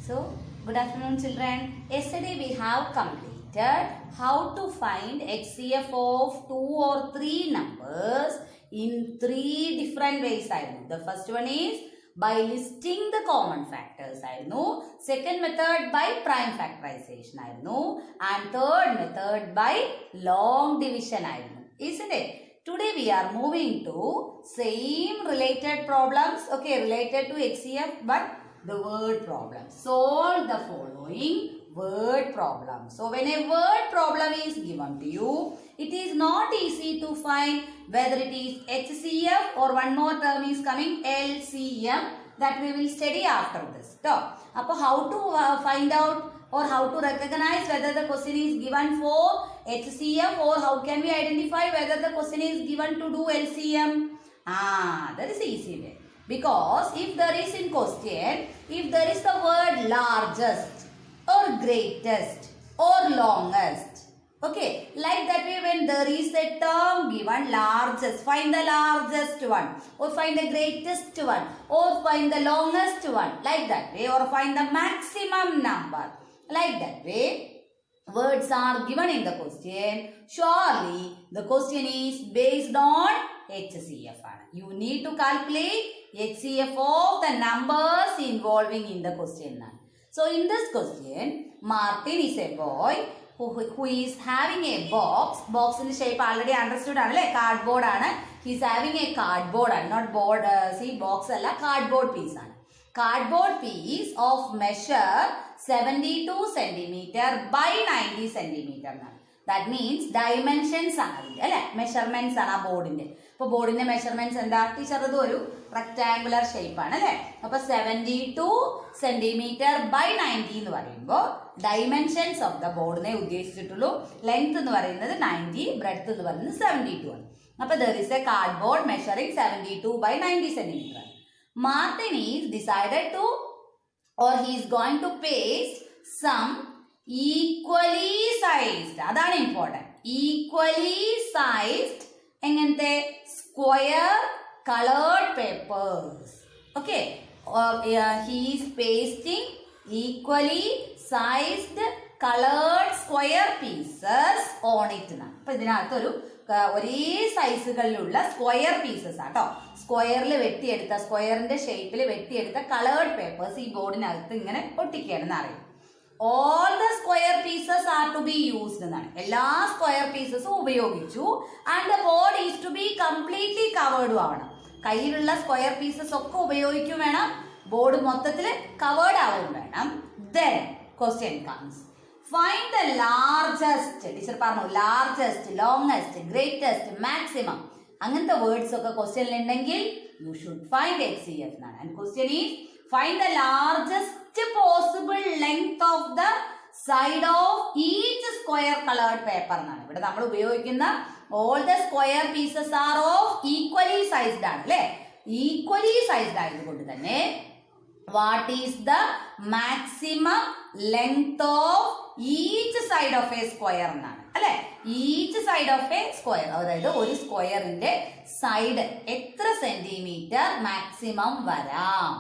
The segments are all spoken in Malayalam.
So, good afternoon children. Yesterday we have completed how to find HCF of 2 or 3 numbers in 3 different ways. The first one is by listing the common factors. Second method by prime factorization. And third method by long division. Isn't it? Today we are moving to same related problems. Okay, related to HCF but the word problem. Solve the following word problem. So when a word problem is given to you, it is not easy to find whether it is HCF or one more term is coming LCM, that we will study after this. So how to find out or how to recognize whether the question is given for HCF or how can we identify whether the question is given to do LCM? That is easy way. Because if there is in question, if there is the word largest or greatest or longest, okay, like that way when there is a term given largest, find the largest one or find the greatest one or find the longest one, like that way, or find the maximum number, like that way. Words are given in the question. Surely the question is based on HCF. You need to calculate HCF of the numbers involving in the question. So in this question, Martin is a boy who is having a box. Box in the shape already understood. Cardboard. He is having a cardboard, not board. See, box alla cardboard piece. Cardboard piece of measure 72 centimeter by 90 centimeter. That means dimensions are measurements are board in it. For board in the measurements and that teacher rectangular shape. 72 centimeter by 90 dimensions of the board length 90, breadth 72. There is a cardboard measuring 72 by 90 centimeter. Martin is decided to, or he is going to paste some equally sized, that is important, equally sized square colored papers. Okay, he is pasting equally sized colored square pieces on it. ഒരേ സൈസുകളിലുള്ള സ്ക്വയർ പീസസ് ആട്ടോ. സ്ക്വയറിൽ വെട്ടിയെടുത്ത സ്ക്വയറിന്റെ ഷേപ്പിൽ വെട്ടിയെടുത്ത കളേർഡ് പേപ്പേഴ്സ് ഈ ബോർഡിനകത്ത് ഇങ്ങനെ ഒട്ടിക്കുകയാണെന്ന് അറിയാം. All the square pieces are to be used എന്നാണ്. എല്ലാ സ്ക്വയർ പീസസും ഉപയോഗിച്ചു. And the board is to be completely കവേർഡും ആവണം. കയ്യിലുള്ള സ്ക്വയർ പീസസ് ഒക്കെ ഉപയോഗിക്കും വേണം. ബോർഡ് മൊത്തത്തിൽ കവേർഡ് ആവും വേണം. Then question comes. Find the largest. Teacher പറഞ്ഞു largest, longest, greatest, maximum. അങ്ങനത്തെ വേർഡ്സ് ഒക്കെ ക്വസ്റ്റ്യനിൽ ഉണ്ടെങ്കിൽ you should find HCF എന്നാണ്. And question is find the largest possible length of the side of each square colored paper എന്നാണ്. ഇവിടെ നമ്മൾ ഉപയോഗിക്കുന്ന all the square pieces are of equally sized ആണ് അല്ലേ. Equally sized ആയതുകൊണ്ട് തന്നെ what is the maximum length of each side of a square എന്നാണ് അല്ലെ. each side of a square, അതായത് ഒരു സ്ക്വയറിന്റെ സൈഡ് എത്ര സെന്റിമീറ്റർ മാക്സിമം വരാം.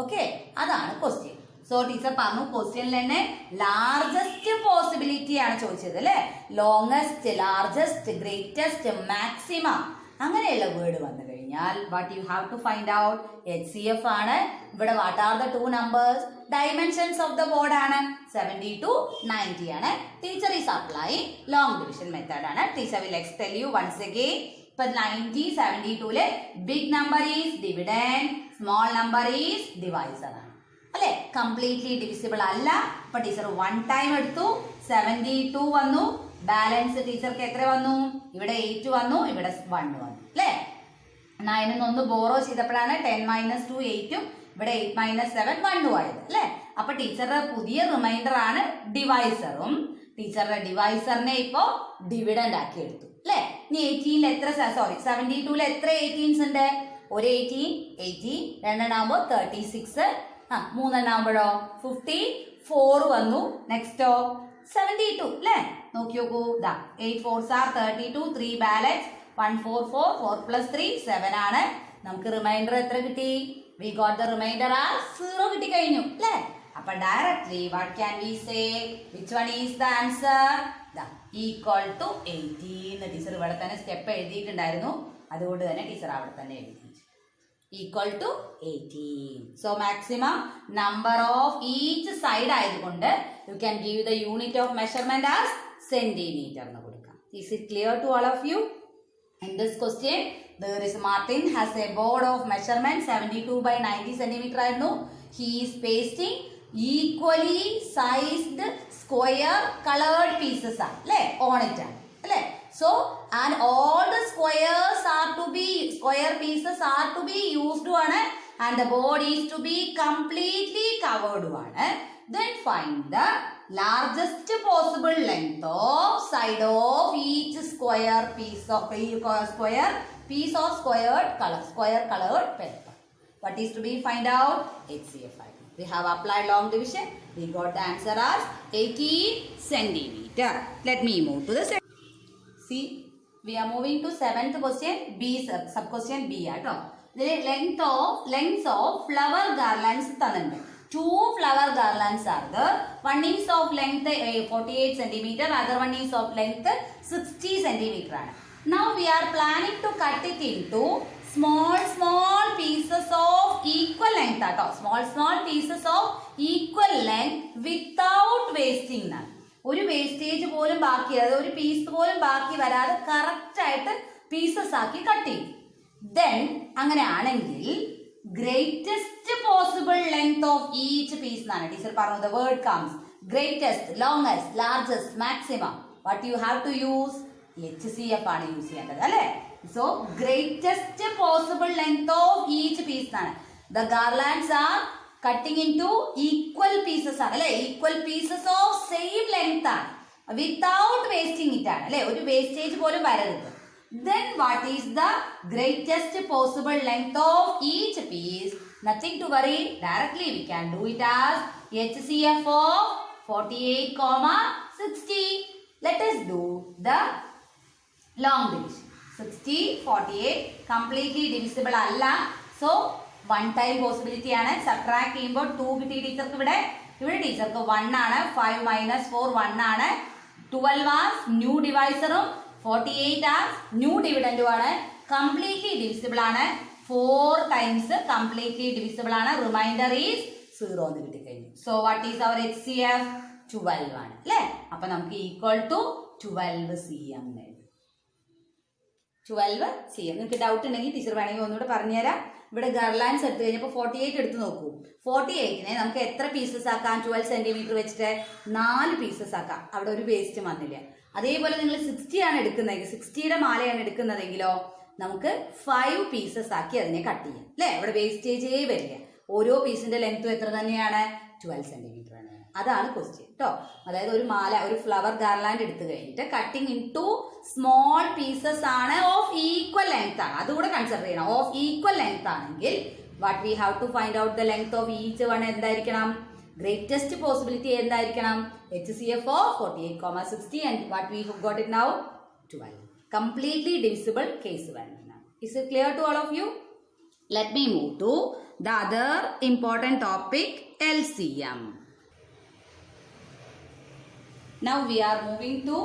ഓക്കെ, അതാണ് ക്വസ്റ്റ്യൻ. സോ ടീച്ചർ പറഞ്ഞു ക്വസ്റ്റ്യനിൽ തന്നെ ലാർജസ്റ്റ് പോസിബിലിറ്റി ആണ് ചോദിച്ചത് അല്ലെ. ലോങ്സ്റ്റ്, ലാർജസ്റ്റ്, ഗ്രേറ്റസ്റ്റ്, മാക്സിമം അങ്ങനെയുള്ള വേർഡ് വന്നു കഴിഞ്ഞാൽ what you have to find out HCF ആണ്. ഇവിടെ what are the two numbers, dimensions of the board ആണ് 70 to 90 ആണ്. Teacher is apply long division method ആണ്. Teacher will tell you once again. ഇപ്പൊ 90, 72 big number is dividend, small number is divisor ആണ് അല്ലെ. കംപ്ലീറ്റ്ലി ഡിവിസിബിൾ അല്ല. ഇപ്പൊ ടീച്ചർ 1 ടൈം എടുത്തു, 72 വന്നു. ബാലൻസ് ടീച്ചർക്ക് എത്ര വന്നു? ഇവിടെ 8 വന്നു, ഇവിടെ 1 വന്നു അല്ലെ. 9 ഒന്ന് ബോറോ ചെയ്തപ്പോഴാണ് 10 - 2 8ഉം ഇവിടെ 8 - 7 1 ആയത് അല്ലെ. അപ്പൊ ടീച്ചറുടെ പുതിയ റിമൈൻഡർ ആണ് ഡിവൈസറും. ടീച്ചറുടെ ഡിവൈസറിനെ ഇപ്പോ ഡിവിഡൻഡ് ആക്കി എടുത്തു അല്ലെ. ഇനി 18 എത്ര, സോറി 72 എത്ര 18s ഉണ്ട്? ഒരു 18 രണ്ടെണ്ണാകുമ്പോ 36, മൂന്നെണ്ണാകുമ്പോഴോ 54 വന്നു. നെക്സ്റ്റോ 72 അല്ലെ. നോക്കി നോക്കൂ, 8 4s are 32, 3 ബാലൻസ് 1 4 4 4 plus 3 7 ആണ്. നമുക്ക് റിമൈൻഡർ എത്ര കിട്ടി? We got the remainder as 0 കിട്ടി കഴിഞ്ഞു അല്ലേ. അപ്പൊ directly what can we say, which one is the answer? Equal to 18. Teacher ഇവിടെ തന്നെ സ്റ്റെപ്പ് എഴുതിയിട്ടുണ്ടായിരുന്നു, അതുകൊണ്ട് തന്നെ ടീച്ചർ അവിടെ തന്നെ എഴുതി. Equal to 18. So maximum number of each side ആയതുകൊണ്ട് you can give the unit of measurement as centimetre എന്ന് കൊടുക്കാം. Is it clear to all of you? In this question, there is Martin has a board of measurement 72 by 90 centimeter ആയിരുന്നു. He is pasting equally sized square colored pieces ആണ് അല്ലേ, on it ആണ് അല്ലേ. So and all the square pieces are to be used ആണ്, and the board is to be completely covered ആണ്. Then find the largest possible length of side of each square piece of square colored paper. What is to be find out? HCF. We have applied long division. We got the answer as 18 centimeter. Let me move to the see. We are moving to 7th question. B sub question B. The lengths of flower garlands തന്നിട്ടുണ്ട്. 2 flower garlands are there. One is of length 48 centimeter, other one is of length 60 centimeter. Now we are planning to cut it into small pieces of equal length. Small pieces of equal length without wasting none. ഒരു വേസ്റ്റേജ് പോലും ബാക്കി, അതായത് ഒരു പീസ് പോലും ബാക്കി വരാതെ കറക്റ്റ് ആയിട്ട് പീസസ് ആക്കി കട്ട് ചെയ്യും. ദെൻ അങ്ങനെയാണെങ്കിൽ greatest possible length of each piece എന്നാണ് ടീച്ചർ പറഞ്ഞത്. The word comes greatest, longest, largest, maximum. What you have to use? HCF ആണ് യൂസ് ചെയ്യേണ്ടത് അല്ലേ. So greatest possible length of each piece എന്നാണ്. The garlands are cutting into equal pieces ആണ് അല്ലേ, equal pieces of same length ആണ്, without wasting it ആണ് അല്ലേ, ഒരു വേസ്റ്റേജ് പോലും വരരുത്. Then what is the greatest possible length of each piece? Nothing to worry, directly we can do it as HCF of 48, 60. Let us do the long division. 60, 48 completely divisible അല്ല. So one time possibility ആണ്. Subtract ചെയ്യുമ്പോൾ 2 കിട്ടി ടീച്ചർക്ക്. ഇവിടെ ടീച്ചർക്ക് 1 ആണ്. 5 minus 4 1 ആണ്. 12 as new divisor, 48 as new dividend ആണ്. Completely divisible ആണ്. 4 times completely divisible ആണ്. Remainder is 0 എന്ന് കിട്ടിക്കഴിഞ്ഞു. So what is our HCF? 12 ആണ് അല്ലേ. അപ്പൊ നമുക്ക് equal to 12 cm. 12 cm. നിങ്ങൾക്ക് ഡൗട്ട് ഉണ്ടെങ്കിൽ ടീച്ചർ വേണമെങ്കിൽ ഒന്നുകൂടെ പറഞ്ഞുതരാം. ഇവിടെ ഗർലാൻസ് എടുത്തു കഴിഞ്ഞപ്പോൾ 48 എടുത്ത് നോക്കൂ. 48നെ നമുക്ക് എത്ര പീസസ് ആക്കാം? 12 സെന്റിമീറ്റർ വെച്ചിട്ട് 4 പീസസ് ആക്കാം. അവിടെ ഒരു വേസ്റ്റ് വന്നില്ല. അതേപോലെ നിങ്ങൾ 60 ആണ് എടുക്കുന്നതെങ്കിൽ, 60യുടെ മാലയാണ് എടുക്കുന്നതെങ്കിലോ നമുക്ക് 5 പീസസ് ആക്കി അതിനെ കട്ട് ചെയ്യാം അല്ലേ. ഇവിടെ വേസ്റ്റേജേ വരില്ല. ഓരോ പീസിന്റെ ലെങ്ത്തും എത്ര തന്നെയാണ്? 12 സെന്റിമീറ്റർ ആണ്. അതാണ് ക്വസ്റ്റ്യൻ കേട്ടോ. അതായത് ഒരു മാല, ഒരു ഫ്ലവർ ഗാർലാൻഡ് എടുത്തു കഴിഞ്ഞിട്ട് cutting into small pieces ആണ്, ഓഫ് ഈക്വൽ ലെങ്ത് ആണ്. അതുകൂടെ കൺസിഡർ ചെയ്യണം. ഓഫ് ഈക്വൽ ലെങ്ത് ആണെങ്കിൽ what we have to find out the length of each one എന്തായിരിക്കണം? ഗ്രേറ്റസ്റ്റ് പോസിബിലിറ്റി എന്തായിരിക്കണം? HCF of 48, 60 and what we have got it now? 12. Completely divisible case 1. Is it clear to all of you? Let me move to the other important topic, LCM. Now we are moving to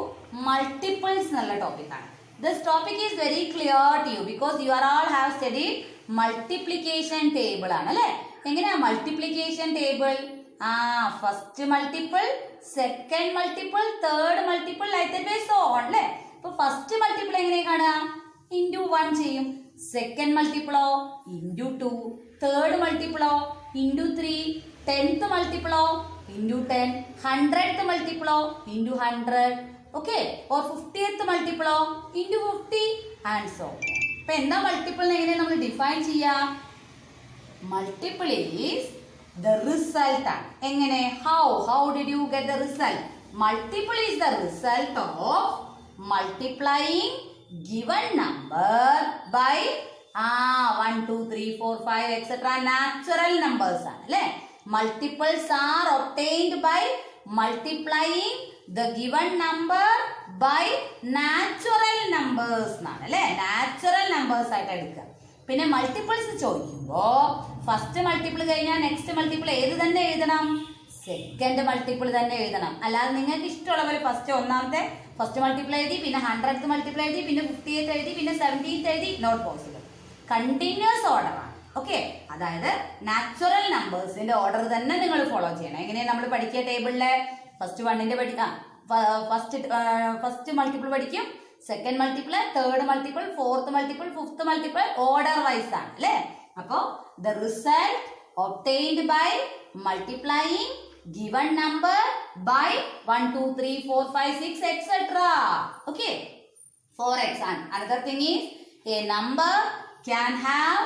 multiples ennulla topic aanu. This topic is very clear to you because you are all have studied multiplication table aanu alle. Engana multiplication table? First multiple, second multiple, third multiple, like that way so on alle. So first multiple engane kaana? Into 1 cheyum. Second multiple into 2, third multiple into 3, 10th multiple into 10, 100th multiple into 100, okay, or 50th multiple into 50 and so on. Now, what multiple we define? Multiple is the result. How did you get the result? Multiple is the result of multiplying given number by 1, 2, 3, 4, 5 etc. natural numbers. Multiples are obtained by multiplying the given number by natural numbers. Natural numbers. പിന്നെ മൾട്ടിപ്പിൾസ് ചോദിക്കുമ്പോൾ ഫസ്റ്റ് മൾട്ടിപ്പിൾ കഴിഞ്ഞാൽ നെക്സ്റ്റ് മൾട്ടിപ്പിൾ ഏത് തന്നെ എഴുതണം? സെക്കൻഡ് മൾട്ടിപ്പിൾ തന്നെ എഴുതണം. അല്ലാതെ നിങ്ങൾക്ക് ഇഷ്ടമുള്ള പോലെ ഫസ്റ്റ് മൾട്ടിപ്പിൾ എഴുതി, പിന്നെ 100th മൾട്ടിപ്പിൾ എഴുതി, പിന്നെ 50th എഴുതി, പിന്നെ 70th എഴുതി, നോട്ട് പോസിബിൾ. കണ്ടിന്യൂസ് ഓർഡർ ആണ്. ഓക്കെ, അതായത് നാച്ചുറൽ നമ്പേഴ്സിന്റെ ഓർഡർ തന്നെ നിങ്ങൾ ഫോളോ ചെയ്യണം. എങ്ങനെയാണ് നമ്മൾ പഠിക്കുക? ടേബിളിലെ ഫസ്റ്റ് മൾട്ടിപ്പിൾ പഠിക്കും, second multiple, third multiple, fourth multiple, fifth multiple, order wise ആണ് അല്ലേ. അപ്പോ the result obtained by multiplying given number by 1 2 3 4 5 6 etc. Okay, for example, another thing is a number can have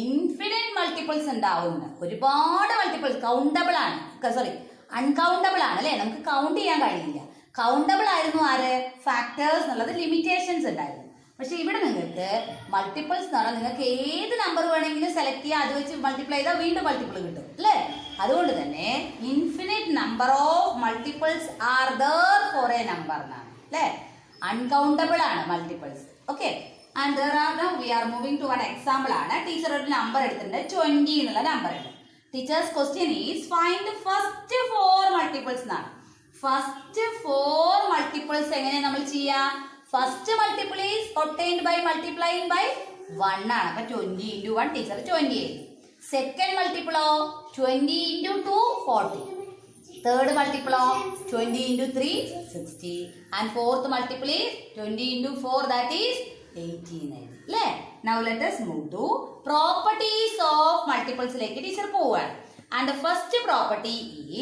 infinite multiples ഉണ്ടാവുന്നു. ഒരുപാട് മൾട്ടിപ്പിൾസ് കൗണ്ടബിൾ ആണ്, സോറി അൺകൗണ്ടബിൾ ആണ് അല്ലേ. നമുക്ക് കൗണ്ട് ചെയ്യാൻ കഴിയില്ല. കൗണ്ടബിൾ ആയിരുന്നു ആര്? ഫാക്ടേഴ്സ് എന്നുള്ളത് ലിമിറ്റേഷൻസ് ഉണ്ടായിരുന്നു. പക്ഷെ ഇവിടെ നിങ്ങൾക്ക് മൾട്ടിപ്പിൾസ് എന്ന് പറഞ്ഞാൽ നിങ്ങൾക്ക് ഏത് നമ്പർ വേണമെങ്കിലും സെലക്ട് ചെയ്യുക, അത് വെച്ച് മൾട്ടിപ്ലൈ ചെയ്താൽ വീണ്ടും മൾട്ടിപ്പിൾ കിട്ടും അല്ലേ. അതുകൊണ്ട് തന്നെ infinite number of multiples are there for a number എന്നാണ് അല്ലേ. അൺകൗണ്ടബിൾ ആണ് multiples. Okay, and there are now we are moving to one example ആണ്. ടീച്ചർ ഒരു നമ്പർ എടുത്തിട്ടുണ്ട്, 20 എന്നുള്ള നമ്പർ ഉണ്ട്. Teacher's question is find first 4 multiples എന്നാണ്. ഫസ്റ്റ് 4 മൾട്ടിപ്പിൾസ് എങ്ങനെ നമ്മൾ ചെയ്യാ? First multiple is obtained by multiplying by 1 ആണ്. അപ്പൊ 20 into 1 ടീച്ചർ 20 എഴുതി. സെക്കൻഡ് മൾട്ടിപ്പിളോ 20 into 2 40. തേർഡ് മൾട്ടിപ്പിളോ 20 into 3 60. And fourth multiple is 20 into 4 that is 18 അല്ലേ. Now let us move to properties of multiples lake teacher പോവാണ്. And the first property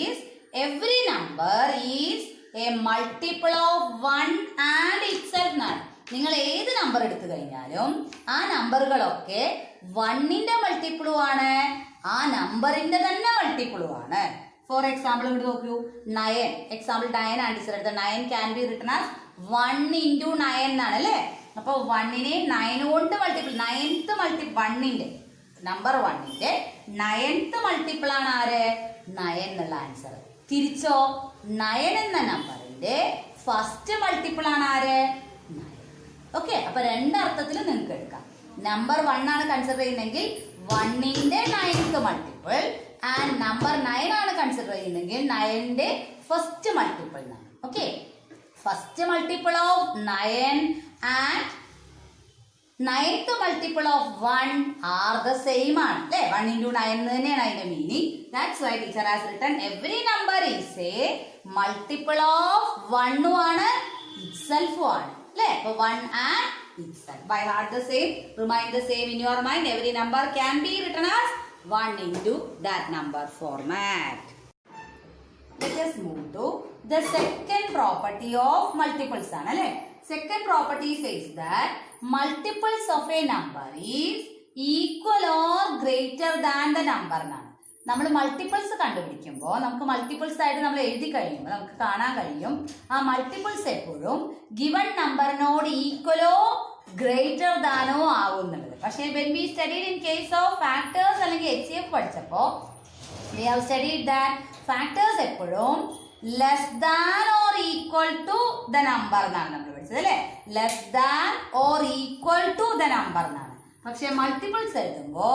is every number is a multiple of 1 and itself എന്നാണ്. നിങ്ങൾ ഏത് നമ്പർ എടുത്തു കഴിഞ്ഞാലും ആ നമ്പറുകളൊക്കെ 1ന്റെ മൾട്ടിപ്പിളും ആണ്, ആ നമ്പറിന്റെ തന്നെ മൾട്ടിപ്പിളും ആണ്. ഫോർ എക്സാമ്പിൾ ഇങ്ങോട്ട് നോക്കൂ, 9. എക്സാമ്പിൾ 9 ആണ് ടീച്ചർ എടുത്തത്. 9 can be written as 1 into 9 എന്നാണ് അല്ലേ. അപ്പൊ 1നെ 9 കൊണ്ട് മൾട്ടിപ്പിൾ, 9th മൾട്ടിപ്പിൾ 1ന്റെ നമ്പർ 1ന്റെ 9th മൾട്ടിപ്പിൾ ആണ് ആര്? 9 എന്നുള്ള ആൻസർ. തിരിച്ചോ 9 എന്ന നമ്പറിന്റെ ഫസ്റ്റ് മൾട്ടിപ്പിൾ ആണ് ആര്? 9. ഓക്കെ, അപ്പൊ രണ്ടർത്ഥത്തിലും നിങ്ങൾക്ക് എടുക്കാം. നമ്പർ 1 ആണ് കൺസിഡർ ചെയ്യുന്നെങ്കിൽ 1ന്റെ 9th മൾട്ടിപ്പിൾ, ആൻഡ് നമ്പർ 9 ആണ് കൺസിഡർ ചെയ്യുന്നെങ്കിൽ 9ന്റെ ഫസ്റ്റ് മൾട്ടിപ്പിൾ എന്നാണ്. Okay, first multiple of 9 and 9th multiple of 1 are the same ആണ് അല്ലേ. 1 into 9 തന്നെയാണ് അതിന്റെ meaning. That's why teacher has written every number is a multiple of 1 ആണ്, itself ആണ് അല്ലേ. അപ്പൊ 1 and itself. By heart the same, remind the same in your mind. Every number can be written as 1 into that number format. Let us move to the second property of multiples ആണ് അല്ലേ. Second property says that multiples of a number is equal or greater than the number എന്നാണ്. നമ്മൾ മൾട്ടിപ്പിൾസ് കണ്ടുപിടിക്കുമ്പോൾ നമുക്ക് മൾട്ടിപ്പിൾസ് ആയിട്ട് നമ്മൾ എഴുതി കഴിയുമ്പോൾ നമുക്ക് കാണാൻ കഴിയും ആ മൾട്ടിപ്പിൾസ് എപ്പോഴും ഗിവൺ നമ്പറിനോട് ഈക്വലോ ഗ്രേറ്റർ ദാനോ ആവുന്നുള്ളത്. പക്ഷേ when we studied in case of factors അല്ലെങ്കിൽ HCF പഠിച്ചപ്പോൾ we have studied that factors എപ്പോഴും less than or equal to the number എന്നാണ് നമ്മൾ പഠിച്ചത് അല്ലേ. less than or equal to the number എന്നാണ്. പക്ഷെ മൾട്ടിപ്പിൾസ് എഴുതുമ്പോ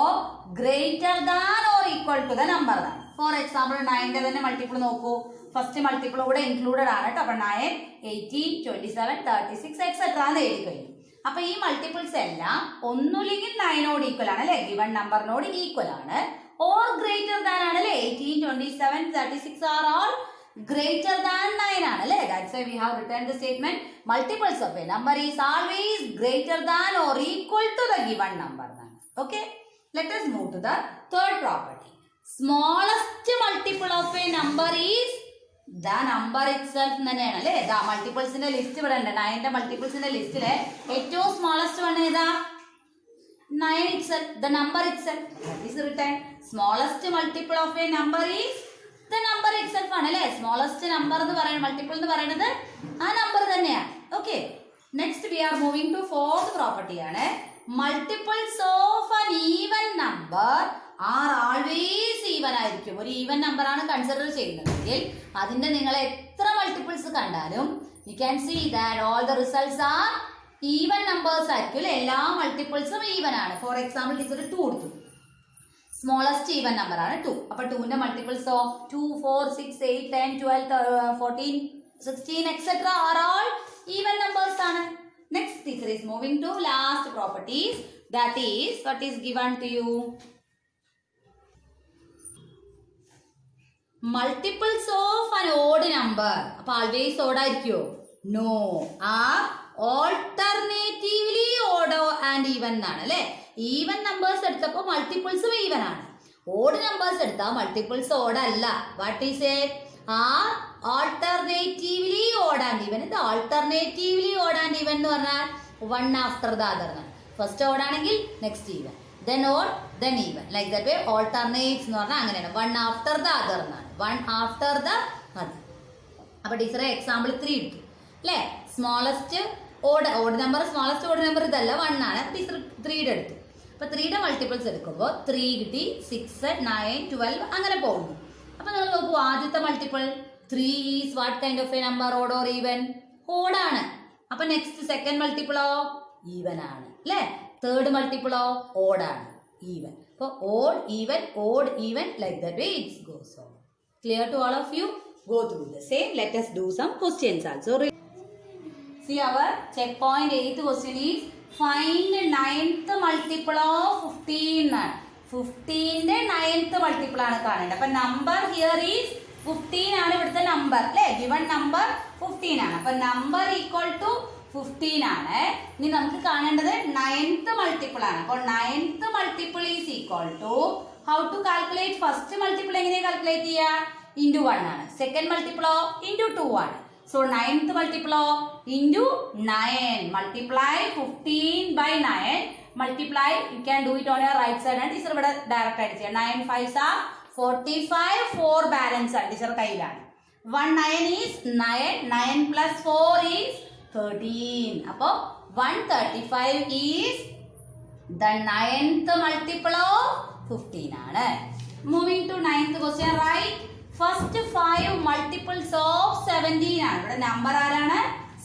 greater than or equal to the number എന്നാണ്. ഫോർ എക്സാമ്പിൾ 9ന്റെ തന്നെ മൾട്ടിപ്പിൾ നോക്കൂ. ഫസ്റ്റ് മൾട്ടിപ്പിൾ കൂടെ ഇൻക്ലൂഡഡ് ആണ് കേട്ടോ. അപ്പൊ 9, 18, 27, 36 എക്സെട്ര എന്ന് എഴുതി കഴിഞ്ഞു. അപ്പൊ ഈ മൾട്ടിപ്പിൾസ് എല്ലാം ഒന്നുമില്ലെങ്കിൽ 9നോട് ഈക്വൽ ആണ് അല്ലെ, ഗിവൺ നമ്പറിനോട് ഈക്വൽ ആണ്, ഓർ ഗ്രേറ്റർ ദാൻ ആണ് അല്ലെ. 18, 27, 36 ആർ ഓൾ greater than 9 ആണ് അല്ലേ. That's why we have written the statement multiples of a number is always greater than or equal to the given number. Okay, let us move to the third property. Smallest multiple of a number is the number itself തന്നെയാണ് അല്ലേ. ദാ മൾട്ടിപ്പിൾസിന്റെ ലിസ്റ്റ് ഇവിടെ ഉണ്ട്. 9ന്റെ മൾട്ടിപ്പിൾസിന്റെ ലിസ്റ്റിലെ ഏറ്റവും സ്മോളസ്റ്റ് വൺ ഏതാ? 9 itself, the number itself. That is written smallest multiple of a number is the number itself ആണ് അല്ലേ. സ്മോളസ്റ്റ് നമ്പർ എന്ന് പറയുന്നത് മൾട്ടിപ്പിൾ എന്ന് പറയുന്നത് ആ നമ്പർ തന്നെയാണ്. Okay, next we are moving to fourth property ആണ്. Multiples of an even number are always even ആയിരിക്കും. ഒരു ഈവൻ നമ്പർ ആണ് കൺസിഡർ ചെയ്യുന്നതെങ്കിൽ അതിന്റെ നിങ്ങൾ എത്ര മൾട്ടിപ്പിൾസ് കണ്ടാലും you can see that all the results are even numbers ആയിരിക്കും അല്ലെ. എല്ലാ മൾട്ടിപ്പിൾസും ഈവൻ ആണ്. ഫോർ എക്സാമ്പിൾ ടീച്ചർ 2 കൊടുത്തു. സ്മോളസ്റ്റ് ഈവൻ നമ്പർ ആണ് 2. അപ്പൊ 2ന്റെ മൾട്ടിപ്പിൾസോ 2, 4, 6, 8, 10, 12, 14, 16 etc. are all even numbers ആണ്. Next teacher is moving to last properties, that is what is given to you. Multiples of an odd number. അപ്പൊ always odd ആയിരിക്കുമോ? No. are alternatively odd and even എന്നാണ് അല്ലേ? ഈവൻ നമ്പേഴ്സ് എടുത്തപ്പോൾ മൾട്ടിപ്പിൾസും ഈവൻ ആണ്. ഓഡ് നമ്പേഴ്സ് എടുത്താൽ മൾട്ടിപ്പിൾസ് ഓഡ് അല്ല. What is it? Are alternatively odd and even. ഇത് ആൾട്ടർനേറ്റീവ്ലി ഓഡ് ആൻഡ് ഈവൻ എന്ന് പറഞ്ഞാൽ വൺ ആഫ്റ്റർ ദ അതർ എന്നാണ്. ഫസ്റ്റ് ഓഡ് ആണെങ്കിൽ next even, then odd, then even, like that way alternates എന്ന് പറഞ്ഞാൽ അങ്ങനെയാണ്. വൺ ആഫ്റ്റർ ദ അതർ എന്നാണ്. One after the other. അപ്പൊ ടീച്ചറെ എക്സാമ്പിൾ 3 എടുത്തു അല്ലേ? Smallest odd number, smallest odd number ഇതല്ല, 1 ആണ്. ടീച്ചർ 3 എടുത്തു. അപ്പൊ 3യുടെ മൾട്ടിപ്പിൾസ് എടുക്കുമ്പോൾ 3 കിട്ടി, 6, 9, 12 അങ്ങനെ പോകുന്നു. അപ്പൊ നിങ്ങൾ നോക്കൂ, ആദ്യത്തെ multiple 3 is what kind of a number? Odd or even? Odd ആണ്. അപ്പൊ നെക്സ്റ്റ് സെക്കൻഡ് മൾട്ടിപ്പിളോ ഈവൻ ആണ് അല്ലേ? തേർഡ് മൾട്ടിപ്പിളോ ഓഡ് ആണ്, ഈവൻ. അപ്പൊ odd even like that way it goes on. Clear to all of you? Go through the same. Let us do some questions also. See, our checkpoint 8th question is find 9th multiple of 15. 15ന്റെ 9th multiple ആണ് കാണേണ്ടത്. അപ്പൊ നമ്പർ ഹിയർ ഈസ് 15 ആണ് ഇവിടുത്തെ നമ്പർ അല്ലേ? ഗിവൺ നമ്പർ 15 ആണ്. അപ്പൊ നമ്പർ ഈക്വൽ ടു 15 ആണ്. ഇനി നമുക്ക് കാണേണ്ടത് 9th multiple ആണ്. അപ്പോൾ 9th multiple is equal to, how to calculate? First multiple എങ്ങനെ കാൽക്കുലേറ്റ് ചെയ്യുക? into 1 ആണ്. സെക്കൻഡ് മൾട്ടിപ്പിളോ into 2 ആണ്. സോ 9th മൾട്ടിപ്പിളോ into 9. Multiply 15 by 9. Multiply, you can do it on your right side ആണ്. ടീച്ചർ ഇവിടെ ഡയറക്റ്റ് ആയിട്ട് ചെയ്യാം. 9 5s are 45, 4 ബാലൻസ് ആണ് ടീച്ചർ കയ്യിലാണ്. 1 9 is 9, 9 plus 4 is 13. അപ്പോൾ 135 is the 9th multiple of 15 ആണ്. Moving to 9th question, right? First 5 multiples of 17 ആണ്. ഇവിടെ നമ്പർ ആരാണ്?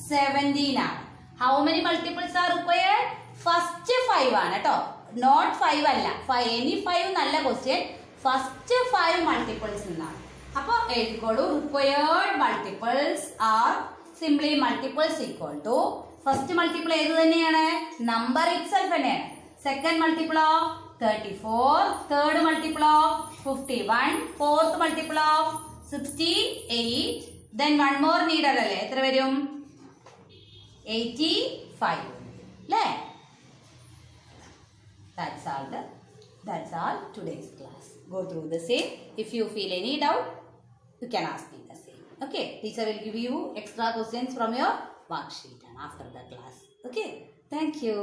17 ആണ്. How many multiples are required? First 5 ആണ് കേട്ടോ, നോട്ട് 5 അല്ല. എനി 5 നല്ല ക്വസ്റ്റ്യൻ. ഫസ്റ്റ് 5 മൾട്ടിപ്പിൾസ് എന്നാണ്. അപ്പൊ എഴുതിക്കോളൂ, required multiples are simply multiples equal to first multiple ഏത് തന്നെയാണ്? നമ്പർ ഇറ്റ്സെൽഫ് തന്നെയാണ്. സെക്കൻഡ് മൾട്ടിപ്പിളോ 34, തേർഡ് മൾട്ടിപ്പിളോ 51, ഫോർത്ത് മൾട്ടിപ്പിളോ 68, then one more needed അല്ലേ? എത്ര വരും? 85 അല്ലേ? That's all today's class. Go through the same. If you feel any doubt, you can ask me the same. Okay, teacher will give you extra questions from your worksheet and after the class. Okay, thank you.